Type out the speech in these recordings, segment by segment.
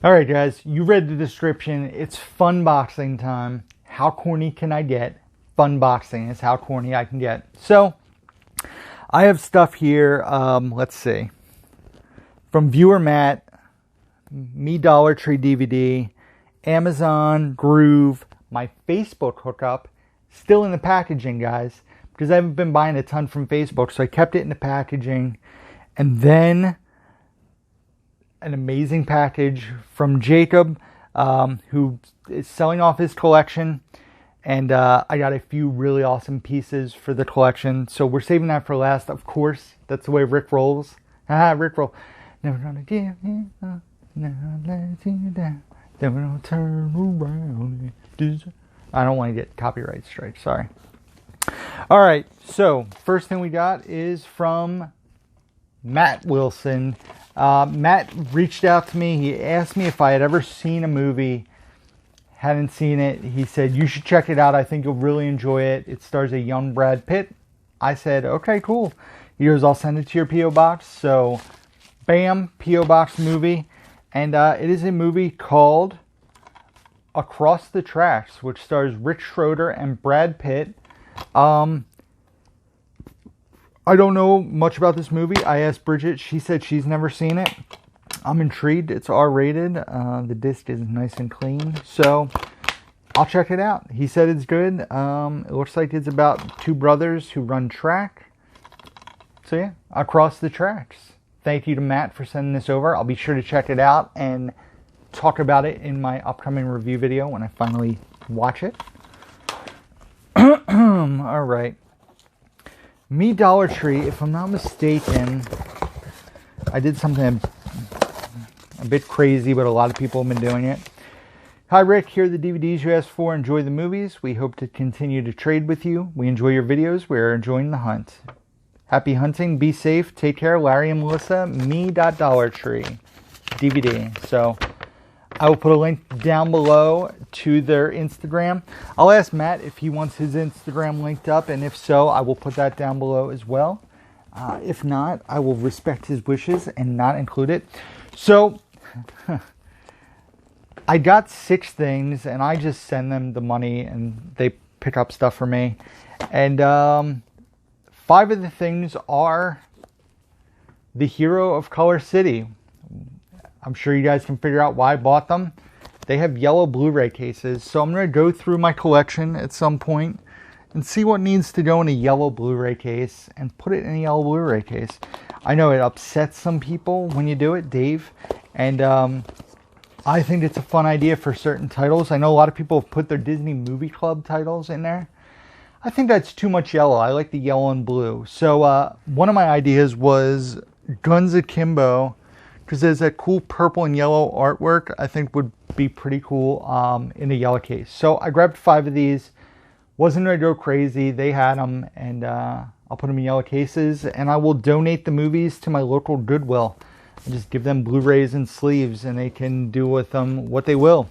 Alright guys, you read the description. It's funboxing time. How corny can I get? Funboxing is how corny I can get. So, I have stuff here, let's see. From viewer Matt, Me Dollar Tree DVD, Amazon, Gruv, my Facebook hookup, still in the packaging guys, because I haven't been buying a ton from Facebook, so I kept it in the packaging. And then an amazing package from Jacob, who is selling off his collection. And I got a few really awesome pieces for the collection. So we're saving that for last, of course. That's the way Rick rolls. Rick roll. Never gonna give you up, never let you down. Never gonna turn around. I don't want to get copyright strike, sorry. Alright, so first thing we got is from Matt Wilson. Matt reached out to me. He asked me if I had ever seen a movie. Hadn't seen it. He said, you should check it out. I think you'll really enjoy it. It stars a young Brad Pitt. I said, okay, cool. He goes, I'll send it to your P.O. Box. So, bam, P.O. Box movie. And it is a movie called Across the Tracks, which stars Rich Schroeder and Brad Pitt. I don't know much about this movie. I asked Bridget. She said she's never seen it. I'm intrigued. It's R-rated. The disc is nice and clean. So, I'll check it out. He said it's good. It looks like it's about two brothers who run track. So, yeah. Across the Tracks. Thank you to Matt for sending this over. I'll be sure to check it out and talk about it in my upcoming review video when I finally watch it. Alright. Me Dollar Tree, if I'm not mistaken, I did something a bit crazy, but a lot of people have been doing it. Hi Rick, here are the DVDs you asked for. Enjoy the movies. We hope to continue to trade with you. We enjoy your videos. We are enjoying the hunt. Happy hunting. Be safe. Take care. Larry and Melissa. Me.Dollar Tree DVD. So I will put a link down below to their Instagram. I'll ask Matt if he wants his Instagram linked up, and if so, I will put that down below as well. If not, I will respect his wishes and not include it. So, I got 6 things, and I just send them the money, and they pick up stuff for me. And 5 of the things are the hero of Color City. I'm sure you guys can figure out why I bought them. They have yellow Blu-ray cases, so I'm going to go through my collection at some point and see what needs to go in a yellow Blu-ray case and put it in a yellow Blu-ray case. I know it upsets some people when you do it, Dave, and I think it's a fun idea for certain titles. I know a lot of people have put their Disney Movie Club titles in there. I think that's too much yellow. I like the yellow and blue. So one of my ideas was Guns Akimbo, because there's that cool purple and yellow artwork I think would be pretty cool in a yellow case. So I grabbed 5 of these. Wasn't going to go crazy. They had them, and I'll put them in yellow cases, and I will donate the movies to my local Goodwill. I just give them Blu-rays and sleeves, and they can do with them what they will.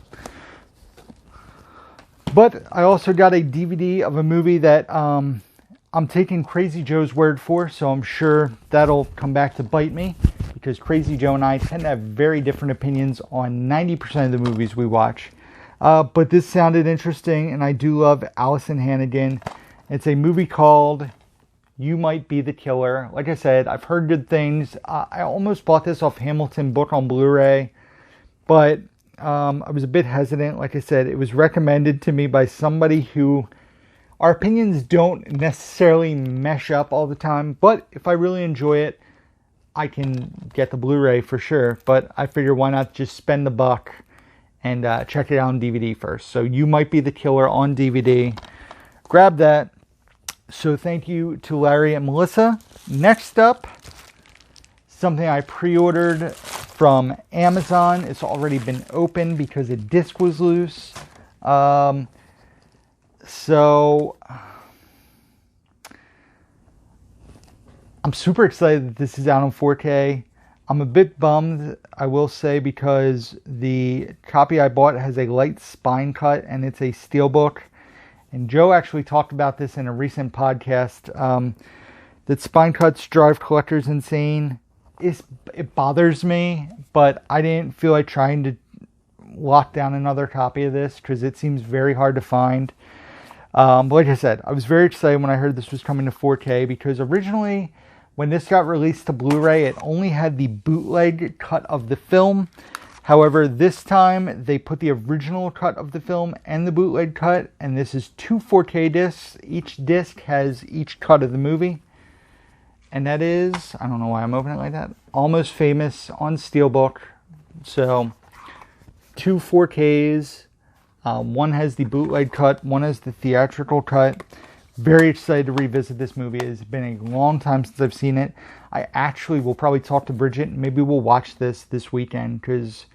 But I also got a DVD of a movie that I'm taking Crazy Joe's word for, so I'm sure that'll come back to bite me, because Crazy Joe and I tend to have very different opinions on 90% of the movies we watch. But this sounded interesting, and I do love Allison Hannigan. It's a movie called You Might Be the Killer. Like I said, I've heard good things. I almost bought this off Hamilton Book on Blu-ray, but I was a bit hesitant. Like I said, it was recommended to me by somebody who our opinions don't necessarily mesh up all the time, but if I really enjoy it, I can get the Blu-ray for sure. But I figure why not just spend the buck and check it out on DVD first. So You Might Be the Killer on DVD. Grab that. So thank you to Larry and Melissa. Next up, something I pre-ordered from Amazon. It's already been opened because the disc was loose. So I'm super excited that this is out on 4K. I'm a bit bummed, I will say, because the copy I bought has a light spine cut and it's a steelbook. And Joe actually talked about this in a recent podcast, that spine cuts drive collectors insane. It bothers me, but I didn't feel like trying to lock down another copy of this because it seems very hard to find. But like I said, I was very excited when I heard this was coming to 4K because originally when this got released to Blu-ray, it only had the bootleg cut of the film. However, this time they put the original cut of the film and the bootleg cut, and this is 2 4K discs. Each disc has each cut of the movie. And that is, I don't know why I'm opening it like that, Almost Famous on steelbook. So 2 4Ks. One has the bootleg cut, one has the theatrical cut. Very excited to revisit this movie. It's been a long time since I've seen it. I actually will probably talk to Bridget. Maybe we'll watch this weekend because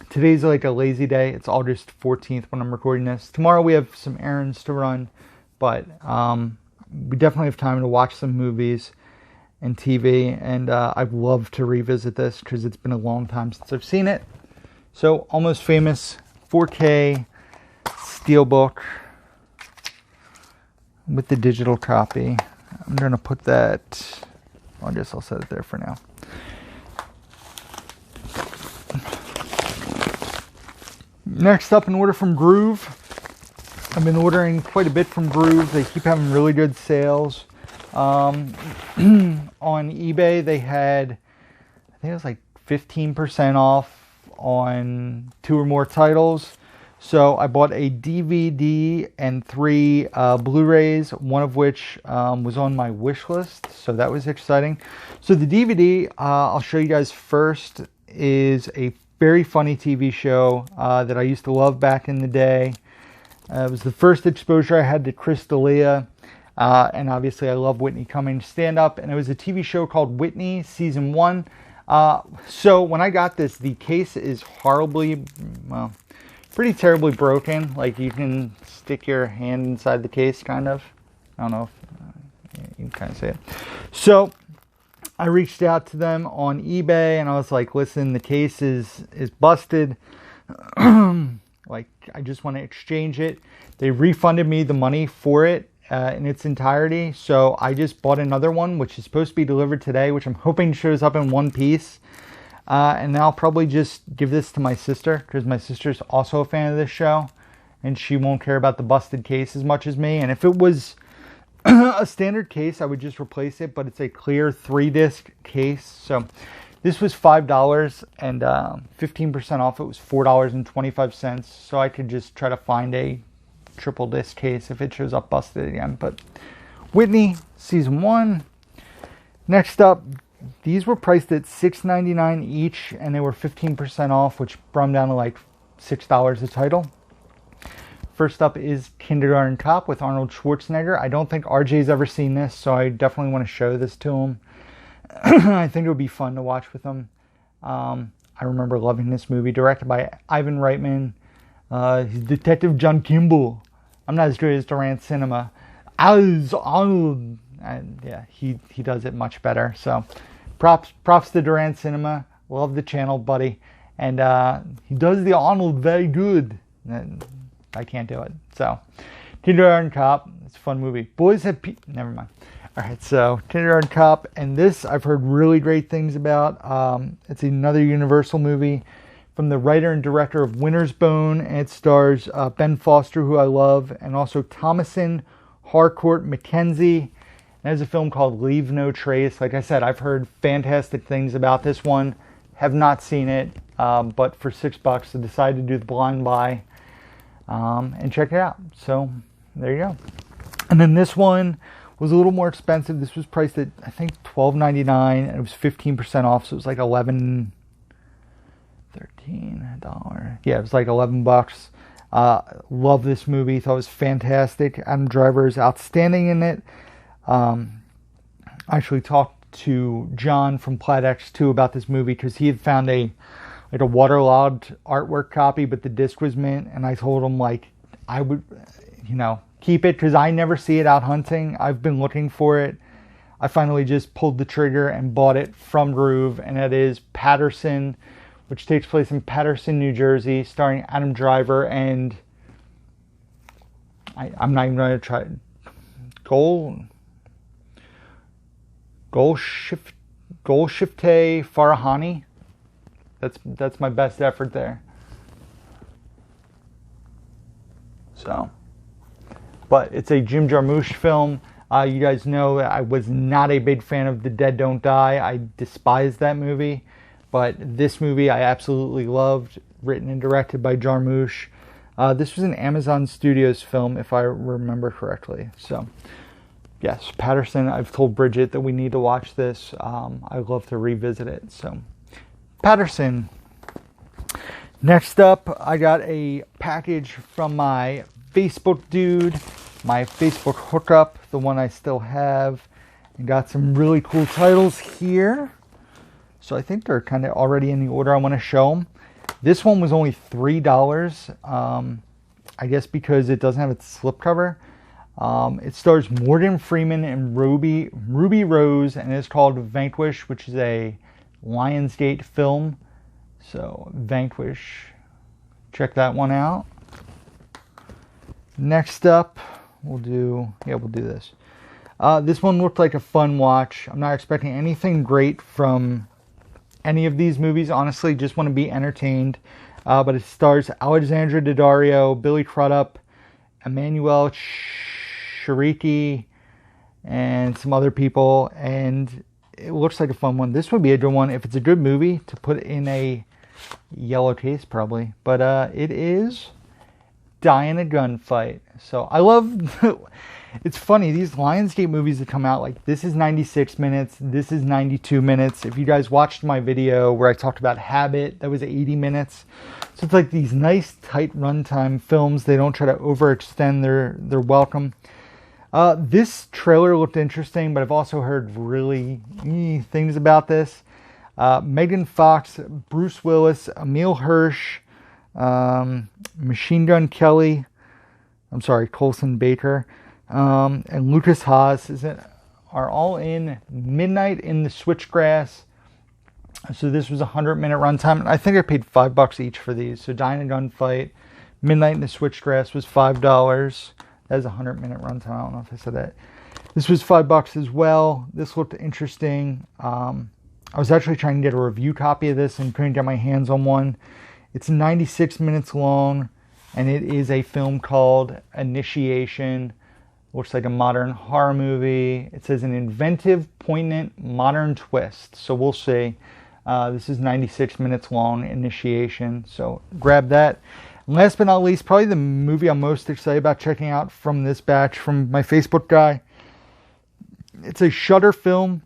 today's like a lazy day. It's August 14th when I'm recording this. Tomorrow we have some errands to run, but we definitely have time to watch some movies and TV, and I'd love to revisit this because it's been a long time since I've seen it. So, Almost Famous 4K steelbook with the digital copy. I'm going to put that, I guess I'll set it there for now. Next up, an order from Gruv. I've been ordering quite a bit from Gruv. They keep having really good sales. On eBay, they had, I think it was like 15% off on 2 or more titles. So I bought a DVD and 3 Blu-rays, one of which was on my wish list. So that was exciting. So the DVD, I'll show you guys first, is a very funny TV show that I used to love back in the day. It was the first exposure I had to Chris D'Elia. And obviously I love Whitney Cummings stand-up. And it was a TV show called Whitney, Season 1. So when I got this, the case is horribly, well, pretty terribly broken. Like you can stick your hand inside the case, kind of. I don't know if you can kind of see it. So I reached out to them on eBay and I was like, listen, the case is busted. Like, I just want to exchange it. They refunded me the money for it in its entirety. So I just bought another one, which is supposed to be delivered today, which I'm hoping shows up in one piece. And then I'll probably just give this to my sister, because my sister's also a fan of this show. And she won't care about the busted case as much as me. And if it was a standard case, I would just replace it. But it's a clear 3-disc case. So this was $5, and 15% off it was $4.25. So I could just try to find a triple disc case if it shows up busted again. But Whitney, Season 1. Next up, these were priced at $6.99 each, and they were 15% off, which brought them down to like $6 a title. First up is Kindergarten Cop with Arnold Schwarzenegger. I don't think RJ's ever seen this, so I definitely want to show this to him. I think it would be fun to watch with him. I remember loving this movie, directed by Ivan Reitman. He's Detective John Kimball. I'm not as good as Durant Cinema. As Arnold, and yeah, he does it much better. So, props to Durant Cinema. Love the channel, buddy. And he does the Arnold very good. And I can't do it. So, Kindergarten Cop. It's a fun movie. Boys have never mind. Alright, so Kindergarten Cop, and this I've heard really great things about. It's another Universal movie from the writer and director of Winter's Bone, and it stars Ben Foster, who I love, and also Thomasin Harcourt McKenzie. There's a film called Leave No Trace. Like I said, I've heard fantastic things about this one. Have not seen it, but for $6 I decided to do the blind buy and check it out. So there you go. And then this one was a little more expensive. This was priced at, I think, $12.99, and it was 15% off, so it was like $13. Yeah, it was like $11. Love this movie. Thought it was fantastic. Adam Driver is outstanding in it. I actually talked to John from Plaid X2 about this movie because he had found a waterlogged artwork copy, but the disc was mint, and I told him like I would, keep it because I never see it out hunting. I've been looking for it. I finally just pulled the trigger and bought it from Gruv, and it is Patterson, which takes place in Patterson, New Jersey, starring Adam Driver and I'm not even going to try Golshifteh Farahani. That's my best effort there. So, but it's a Jim Jarmusch film. You guys know that I was not a big fan of The Dead Don't Die. I despised that movie. But this movie I absolutely loved, written and directed by Jarmusch. This was an Amazon Studios film, if I remember correctly. So, yes, Patterson, I've told Bridget that we need to watch this. I'd love to revisit it. So, Patterson. Next up, I got a package from my Facebook dude, my Facebook hookup, the one I still have, and got some really cool titles here. So I think they're kind of already in the order I want to show them. This one was only $3, I guess because it doesn't have its slipcover. It stars Morgan Freeman and Ruby Rose, and it's called Vanquish, which is a Lionsgate film. So Vanquish, check that one out. Next up, we'll do this. This one looked like a fun watch. I'm not expecting anything great from any of these movies. Honestly, just want to be entertained. But it stars Alexandra Daddario, Billy Crudup, Emmanuel Shariki, and some other people. And it looks like a fun one. This would be a good one if it's a good movie to put in a yellow case, probably. But it is Die in a Gunfight. So I love... It's funny, these Lionsgate movies that come out, like this is 96 minutes, this is 92 minutes. If you guys watched my video where I talked about Habit, that was 80 minutes. So it's like these nice tight runtime films. They don't try to overextend their welcome. This trailer looked interesting, but I've also heard really things about this. Megan Fox, Bruce Willis, Emile Hirsch, Machine Gun Kelly, Colson Baker, and Lucas Haas are all in Midnight in the Switchgrass. So this was a 100-minute runtime. I think I paid $5 each for these. So Die in a Gunfight, Midnight in the Switchgrass was $5. That is a 100-minute runtime. I don't know if I said that. This was $5 as well. This looked interesting. I was actually trying to get a review copy of this and couldn't get my hands on one. It's 96 minutes long, and it is a film called Initiation. Looks like a modern horror movie. It says an inventive, poignant, modern twist. So we'll see. This is 96 minutes long, Initiation. So grab that. And last but not least, probably the movie I'm most excited about checking out from this batch from my Facebook guy. It's a Shudder film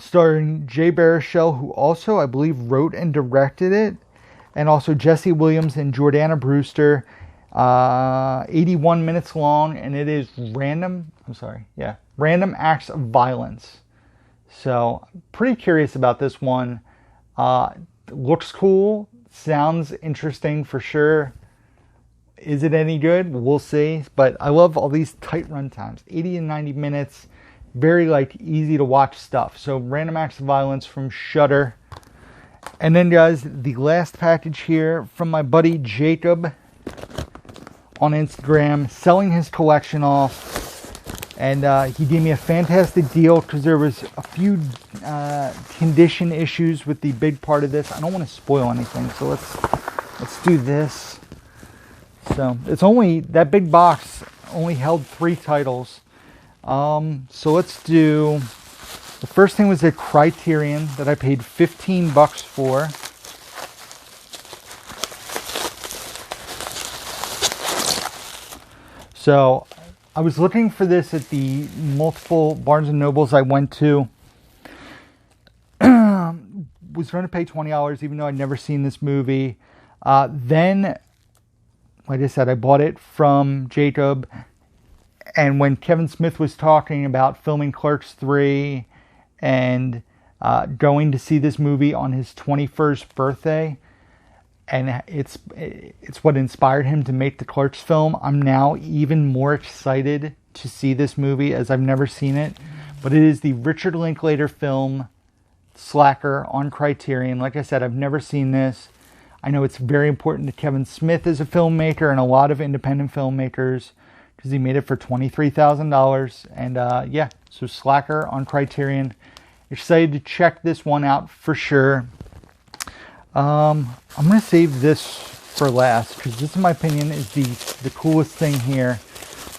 starring Jay Baruchel, who also, I believe, wrote and directed it. And also Jesse Williams and Jordana Brewster. 81 minutes long, and it is random acts of violence. So, pretty curious about this one. Looks cool, sounds interesting for sure. Is it any good? We'll see. But I love all these tight run times, 80 and 90 minutes, very easy to watch stuff. So, random acts of violence from Shudder. And then, guys, the last package here from my buddy Jacob on Instagram, selling his collection off, and he gave me a fantastic deal because there was a few condition issues with the big part of this. I don't want to spoil anything, so let's do this. So it's only that big box only held 3 titles. So let's do the first thing was a Criterion that I paid $15 for. So I was looking for this at the multiple Barnes & Nobles I went to. Was going to pay $20 even though I'd never seen this movie. Then, like I said, I bought it from Jacob. And when Kevin Smith was talking about filming Clerks 3 and going to see this movie on his 21st birthday, and it's what inspired him to make the Clerks film, I'm now even more excited to see this movie as I've never seen it. But it is the Richard Linklater film Slacker on Criterion. Like I said, I've never seen this. I know it's very important to Kevin Smith as a filmmaker and a lot of independent filmmakers because he made it for $23,000. And so Slacker on Criterion. Excited to check this one out for sure. I'm going to save this for last because this, in my opinion, is the coolest thing here.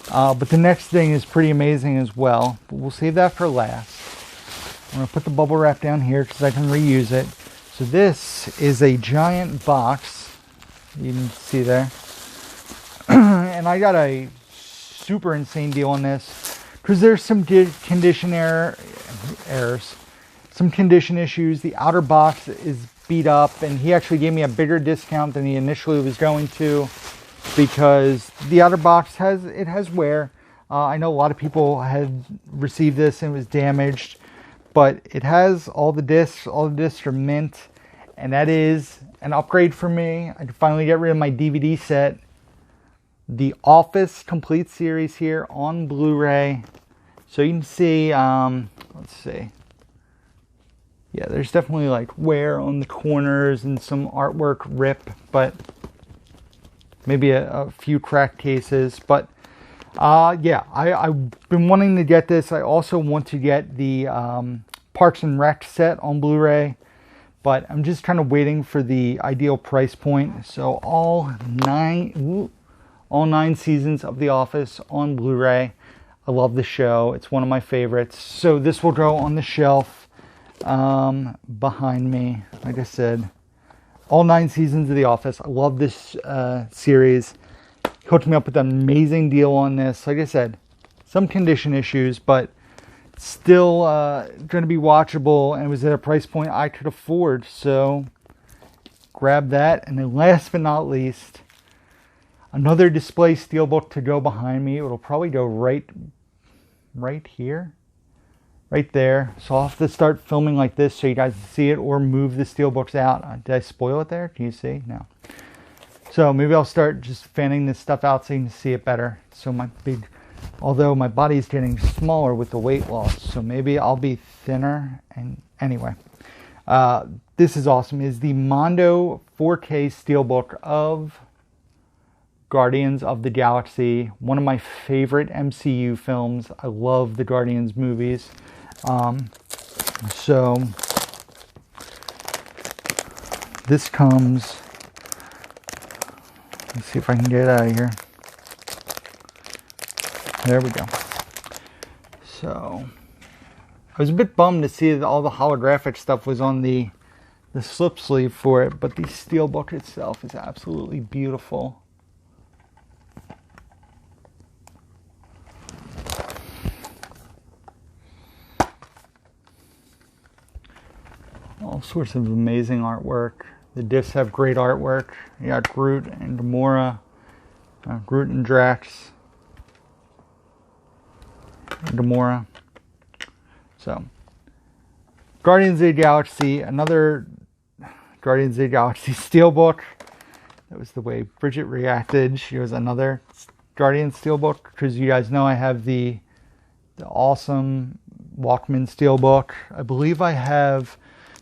But the next thing is pretty amazing as well. But we'll save that for last. I'm going to put the bubble wrap down here because I can reuse it. So this is a giant box. You can see there. And I got a super insane deal on this because there's some condition errors. Some condition issues. The outer box is beat up, and he actually gave me a bigger discount than he initially was going to because the outer box has wear. I know a lot of people had received this and it was damaged, but it has all the discs. All the discs are mint, and that is an upgrade for me. I can finally get rid of my DVD set. The Office Complete Series here on Blu-ray. So you can see, let's see. Yeah, there's definitely like wear on the corners and some artwork rip, but maybe a few cracked cases. But yeah, I've been wanting to get this. I also want to get the Parks and Rec set on Blu-ray, but I'm just kind of waiting for the ideal price point. So all nine seasons of The Office on Blu-ray. I love the show. It's one of my favorites. So this will go on the shelf behind me. Like I said, all 9 seasons of The Office. I love this series. Hooked me up with an amazing deal on this. Like I said, some condition issues, but still going to be watchable, and it was at a price point I could afford. So grab that. And then last but not least, another display steelbook to go behind me. It'll probably go right here. Right there. So I'll have to start filming like this so you guys can see it, or move the steelbooks out. Did I spoil it there? Can you see? No. So maybe I'll start just fanning this stuff out so you can see it better. So although my body's getting smaller with the weight loss, so maybe I'll be thinner. And anyway, this is awesome. Is the Mondo 4K steelbook of Guardians of the Galaxy, one of my favorite MCU films. I love the Guardians movies. So this comes, let's see if I can get it out of here. There we go. So I was a bit bummed to see that all the holographic stuff was on the slip sleeve for it, but the steelbook itself is absolutely beautiful. All sorts of amazing artwork. The discs have great artwork. You got Groot and Gamora, Groot and Drax, and Gamora. So, Guardians of the Galaxy, another Guardians of the Galaxy steelbook. That was the way Bridget reacted. She was another Guardians steelbook, because you guys know I have the awesome Walkman steelbook. I believe I have.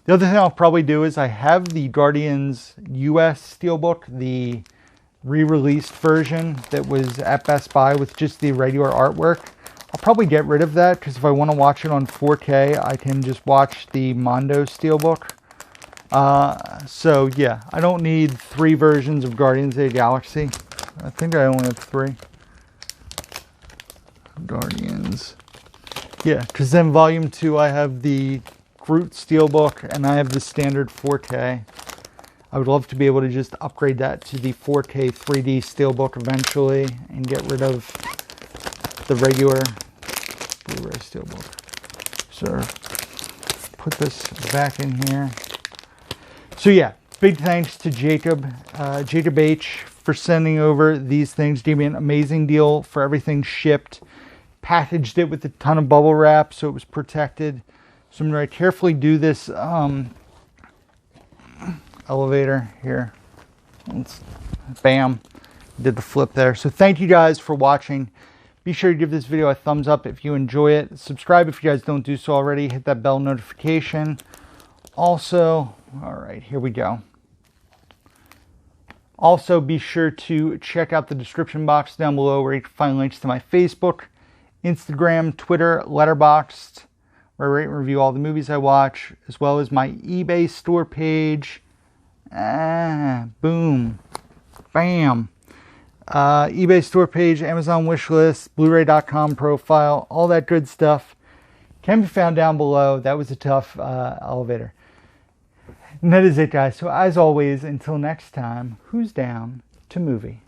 The other thing I'll probably do is I have the Guardians US steelbook, the re-released version that was at Best Buy with just the regular artwork. I'll probably get rid of that because if I want to watch it on 4K, I can just watch the Mondo steelbook. So yeah, I don't need 3 versions of Guardians of the Galaxy. I think I only have 3. Guardians. Yeah, because then Volume 2 I have the Groot steelbook, and I have the standard 4K. I would love to be able to just upgrade that to the 4K 3D steelbook eventually and get rid of the regular Blu-ray steelbook. So put this back in here. So yeah, big thanks to Jacob H for sending over these things. Gave me an amazing deal for everything shipped. Packaged it with a ton of bubble wrap so it was protected. So I'm going to carefully do this elevator here. Bam. Did the flip there. So thank you guys for watching. Be sure to give this video a thumbs up if you enjoy it. Subscribe if you guys don't do so already. Hit that bell notification. Also, alright, here we go. Also, be sure to check out the description box down below where you can find links to my Facebook, Instagram, Twitter, Letterboxd, where I rate and review all the movies I watch, as well as my eBay store page Boom. Bam. eBay store page, Amazon wish list, Blu-ray.com profile, all that good stuff can be found down below. That was a tough elevator. And that is it, guys. So as always, until next time, who's down to movie?